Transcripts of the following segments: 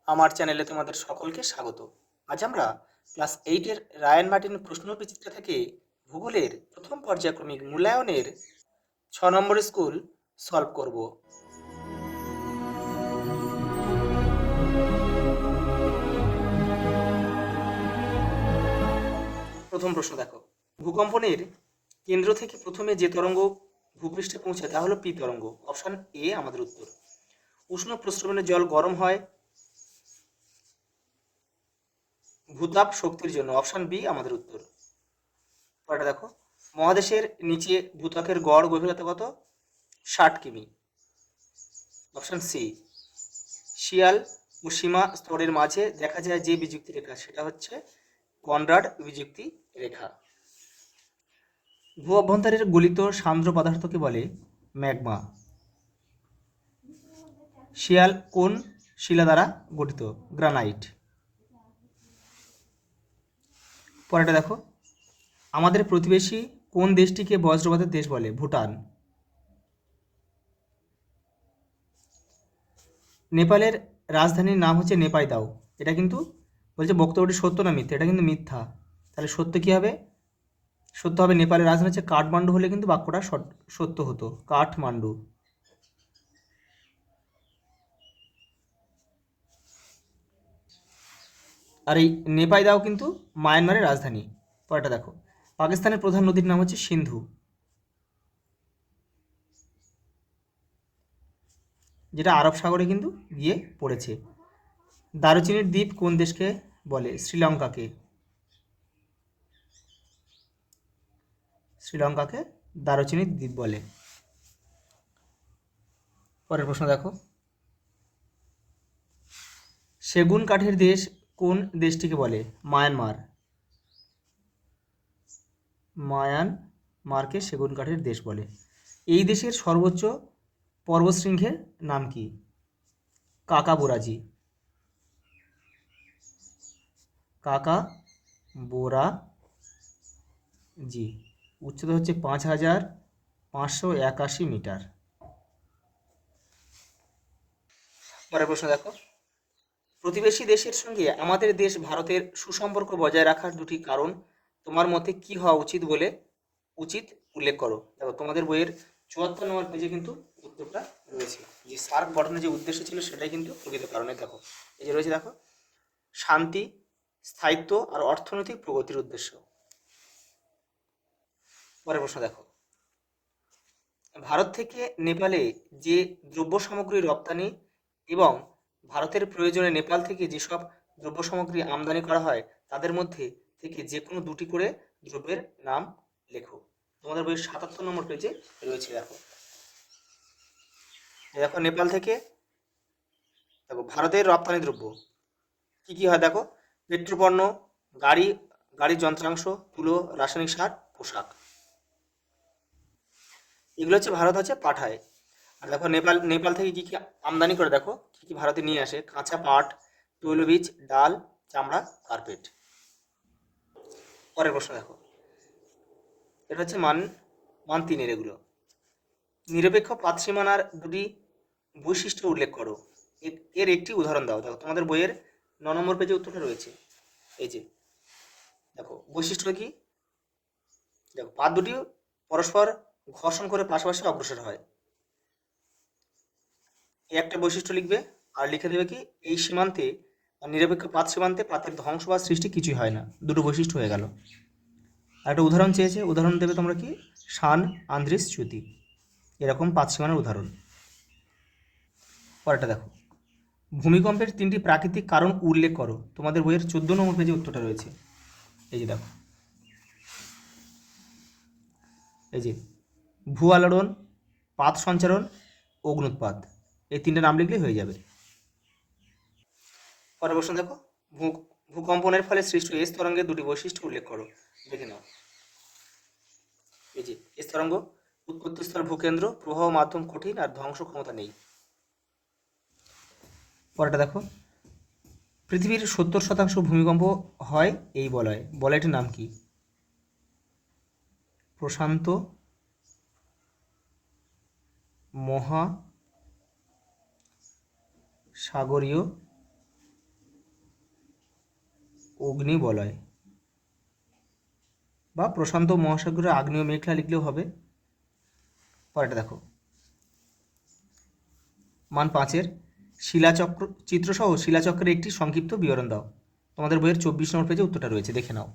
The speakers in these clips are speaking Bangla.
আমার চ্যানেলে তোমাদের সকলকে স্বাগত। আজ আমরা ক্লাস 8-এর রায়ান মার্টিন প্রশ্নবিচিত্রা থেকে ভূগোলের প্রথম পর্যায়ক্রমিক মূল্যায়নের 6 নম্বর স্কুল সলভ করব। প্রথম প্রশ্ন দেখো, ভূকম্পনের কেন্দ্র থেকে প্রথমে যে তরঙ্গ ভূপৃষ্ঠে পৌঁছায় তা হলো পি তরঙ্গ। অপশন এ আমাদের উত্তর। উষ্ণ প্রস্রবণে জল গরম হয় ভূতাপ শক্তির জন্য। অপশন বি আমাদের উত্তর। পরেরটা দেখো, মহাদেশের নিচে ভূত্বকের গড় গভীরতা কত? 60 কিমি। Option C. শিয়াল ও সীমা স্তরের মাঝে দেখা যায় যে বিযুক্তি রেখা সেটা হচ্ছে কনরাড বিযুক্তি রেখা। ভূ অভ্যন্তরের গলিত সান্দ্র পদার্থকে বলে ম্যাগমা। শিয়াল কোন শিলা দ্বারা গঠিত? গ্রানাইট। পরেরটা দেখো, আমাদের প্রতিবেশী কোন দেশটিকে বজ্রপাতের দেশ বলে? ভুটান। নেপালের রাজধানীর নাম হচ্ছে নেপাইদাও। এটা কিন্তু বলছে বক্তব্যটি সত্য না মিথ্যা? এটা কিন্তু মিথ্যা। তাহলে সত্য কি হবে? সত্য হবে নেপালের রাজধানী হচ্ছে কাঠমান্ডু, হলে কিন্তু বাক্যটা সত্য হতো, কাঠমান্ডু। আর এই নেপাইদাও কিন্তু মায়ানমারের রাজধানী। পরেরটা দেখো, পাকিস্তানের প্রধান নদীর নাম হচ্ছে সিন্ধু, যেটা আরব সাগরে কিন্তু গিয়ে পড়েছে। দারুচিনির দ্বীপ কোন দেশকে বলে? শ্রীলঙ্কাকে। শ্রীলঙ্কাকে দারুচিনির দ্বীপ বলে। পরের প্রশ্ন দেখো, সেগুন কাঠের দেশ কোন দেশটিকে বলে? মায়ানমার। মায়ানমারকে সেগুন কাঠের দেশ বলে। এই দেশের সর্বোচ্চ পর্বতশৃঙ্গের নাম কি? কাকাবোরাজি। কাকাবোরাজি। উচ্চতা হচ্ছে 5581 মিটার। পরের প্রশ্ন দেখো, প্রতিবেশী দেশের সঙ্গে আমাদের দেশ ভারতের সুসম্পর্ক বজায় রাখার দুটি কারণ তোমার মতে কি হওয়া উচিত উল্লেখ করো। দেখো তোমাদের বইয়ের 74 নম্বর পেজে কিন্তু উত্তরটা রয়েছে। যে সার্ক গঠনের যে উদ্দেশ্য ছিল সেটাই কিন্তু প্রকৃত কারণে। দেখো এই যে রয়েছে, দেখো শান্তি, স্থায়িত্ব আর অর্থনৈতিক প্রগতির উদ্দেশ্য। পরের প্রশ্ন দেখো, ভারত থেকে নেপালে যে দ্রব্য সামগ্রী রপ্তানি এবং ভারতের প্রয়োজনে নেপাল থেকে যেসব দ্রব্য সামগ্রী আমদানি করা হয় তাদের মধ্যে থেকে যে কোনো দুটি করে দ্রব্যের নাম লেখো। তোমাদের বইয়ের 77 নম্বর পেজে রয়েছে। দেখো দেখো নেপাল থেকে দেখো ভারতের রপ্তানি দ্রব্য কি কি হয়? দেখো পেট্রোপণ্য, গাড়ি, গাড়ির যন্ত্রাংশ, তুলো, রাসায়নিক সার, পোশাক। এগুলো হচ্ছে ভারত হচ্ছে পাঠায়। আর দেখো নেপাল থেকে কি কি আমদানি করে, দেখো কি কি ভারতে নিয়ে আসে: কাঁচা পাট, তৈলবীজ, ডাল, চামড়া, কার্পেট। পরের প্রশ্ন দেখো, এটা হচ্ছে মান মান 3-এর এগুলো। নিরপেক্ষ পাত সীমানার দুটি বৈশিষ্ট্য উল্লেখ করো। এর একটি উদাহরণ দাও। দেখো তোমাদের বইয়ের 9 নম্বর পেজে উত্তরটা রয়েছে। এই যে দেখো বৈশিষ্ট্য কি? দেখো পাত দুটি পরস্পর ঘর্ষণ করে পাশাপাশি অগ্রসর হয়। এই একটা বৈশিষ্ট্য লিখবে। আর লিখে দেবে কি, এই সীমান্তে নিরপেক্ষ পাত সীমান্তে পাতের ধ্বংস বা সৃষ্টি কিছুই হয় না। দুটো বৈশিষ্ট্য হয়ে গেল। আর একটা উদাহরণ চেয়েছে, উদাহরণ দেবে তোমরা কি, সান আন্দ্রিস চ্যুতি, এরকম পাত সীমানার উদাহরণ। পরেরটা দেখো, ভূমিকম্পের 3টি প্রাকৃতিক কারণ উল্লেখ করো। তোমাদের বইয়ের 14 নম্বর পেজে উত্তরটা রয়েছে। এই যে দেখো, এই যে ভূ আলোড়ন, পাত সঞ্চারণ, অগ্নুৎপাত, এই 3টে নাম লিখলে হয়ে যাবে। পরের প্রশ্ন দেখো, ভূকম্পনের ফলে সৃষ্ট এস তরঙ্গের দুটি বৈশিষ্ট্য উল্লেখ করো। দেখে নাও। এই যে এস তরঙ্গ, উৎপত্তিস্থল ভূকেন্দ্র, প্রবাহ মাধ্যম কঠিন আর ধ্বংস ক্ষমতা নেই। পরেরটা দেখো, পৃথিবীর 70% ভূমিকম্প হয় এই বলয়টির নাম কি? প্রশান্ত মহাসাগরীয় অগ্নিবলয় বা প্রশান্ত মহাসাগরের আগ্নেয় মেঘলা লিখলেও হবে। পরেরটা দেখো, মান 5-এর শিলাচক্র চিত্রসহ শিলাচক্রের একটি সংক্ষিপ্ত বিবরণ দাও। তোমাদের বইয়ের 24 নম্বর পেজে উত্তরটা রয়েছে, দেখে নাও।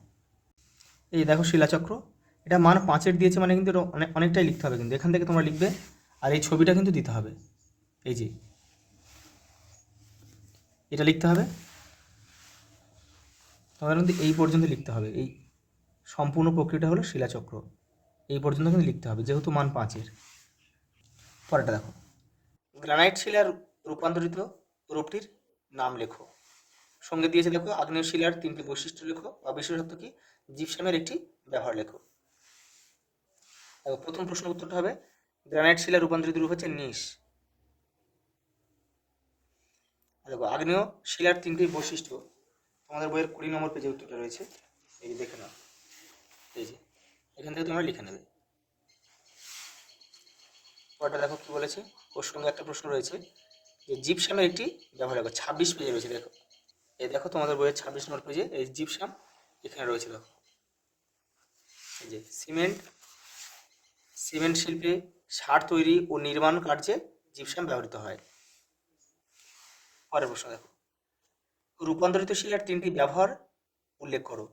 এই দেখো শিলাচক্র, এটা মান 5-এর দিয়েছে মানে কিন্তু অনেকটাই লিখতে হবে, কিন্তু এখান থেকে তোমরা লিখবে। আর এই ছবিটা কিন্তু দিতে হবে, এই যে এটা লিখতে হবে। তোমাদের কিন্তু এই পর্যন্ত লিখতে হবে, এই সম্পূর্ণ প্রক্রিয়াটা হলো শিলাচক্র, এই পর্যন্ত কিন্তু লিখতে হবে যেহেতু মান 5-এর। পরেরটা দেখো, গ্রানাইট শিলার রূপান্তরিত রূপটির নাম লেখো। সঙ্গে দিয়েছে দেখো আগ্নেয় শিলার 3টি বৈশিষ্ট্য লেখো বা বিশেষত্ব কি, জিপসামের একটি ব্যবহার লেখো। দেখো প্রথম প্রশ্ন উত্তরটা হবে গ্রানাইট শিলার রূপান্তরিত রূপ হচ্ছে নিস। দেখো আগ্নেয় শিলার 3টি বৈশিষ্ট্য, তোমাদের বইয়ের 20 নম্বর পেজে উত্তরটা রয়েছে, এই যে দেখে নাও, এই যে এখান থেকে তোমরা লিখে নেবে। পরটা দেখো কি বলেছে, ওর সঙ্গে একটা প্রশ্ন রয়েছে যে জিপসামের একটি ব্যবহার লেখো। 26 পেজে রয়েছে, দেখো এই দেখো তোমাদের বইয়ের 26 নম্বর পেজে এই জিপসাম এখানে রয়েছে। দেখো এই যে সিমেন্ট শিল্পে সার তৈরি ও নির্মাণ কার্যে জিপসাম ব্যবহৃত হয়। পরের প্রশ্ন দেখো, রূপান্তরিত শিলার 3টি ব্যবহার উল্লেখ করো।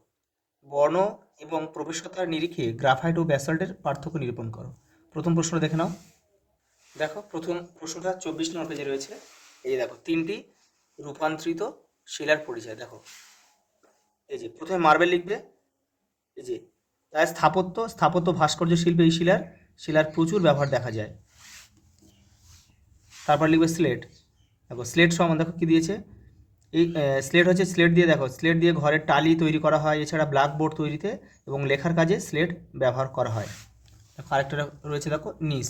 বর্ণ এবং প্রবেশতার নিরিখে গ্রাফাইট ও ব্যাসল্টের পার্থক্য নিরূপণ করো। প্রথম প্রশ্ন দেখে নাও। দেখো প্রথম প্রশ্নটা 24 নম্বর পেজে রয়েছে, এই যে দেখো 3টি রূপান্তরিত শিলার পরিচয়। দেখো এই যে প্রথমে মার্বেল লিখবে, এই যে তাই স্থাপত্য ভাস্কর্য শিল্পে এই শিলার প্রচুর ব্যবহার দেখা যায়। তারপর লিখবে স্লেট। দেখো স্লেট সমান দেখো কি দিয়েছে, এই স্লেট হচ্ছে, স্লেট দিয়ে দেখো স্লেট দিয়ে ঘরের টালি তৈরি করা হয়, এছাড়া ব্ল্যাকবোর্ড তৈরিতে এবং লেখার কাজে স্লেট ব্যবহার করা হয়। আরেকটা রয়েছে দেখো নিস,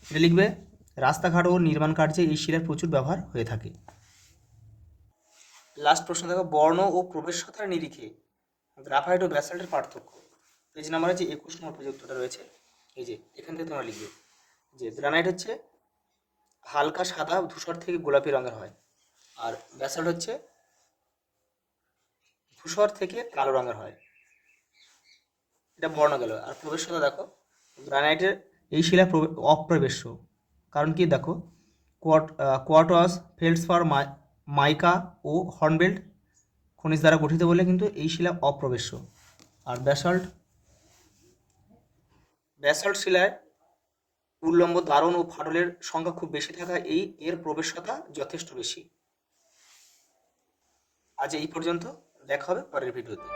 এটা লিখবে রাস্তাঘাট ও নির্মাণ কার্যে এই শিলার প্রচুর ব্যবহার হয়ে থাকে। লাস্ট প্রশ্ন দেখো, বর্ণ ও প্রবেশতার নিরিখে গ্রাফাইট ও ব্যাসল্টের পার্থক্য। পেজ নাম্বার যে 21 নম্বর পেজে উত্তরটা রয়েছে, এই যে এখান থেকে তোমরা লিখবে যে গ্রানাইট হচ্ছে হালকা সাদা ধূসর থেকে গোলাপি রঙের হয়, আর ব্যাসল্ট হচ্ছে ধূসর থেকে কালো রঙের হয়। এটা বর্ণ গেল। আর প্রবেশতা দেখো, গ্রানাইটের এই শিলা অপ্রবেশ্য, কারণ কি দেখো কোয়ার্টজ ফেল্ডসপার মাইকা ও হর্নবেল্ট খনিজ দ্বারা গঠিত বলে কিন্তু এই শিলা অপ্রবেশ্য। আর ব্যাসল্ট শিলায় উল্লম্ব দারণ ও ফাটলের সংখ্যা খুব বেশি থাকা এর প্রবেশ্যতা যথেষ্ট বেশি। আজ এই পর্যন্ত, দেখা হবে পরের ভিডিওতে।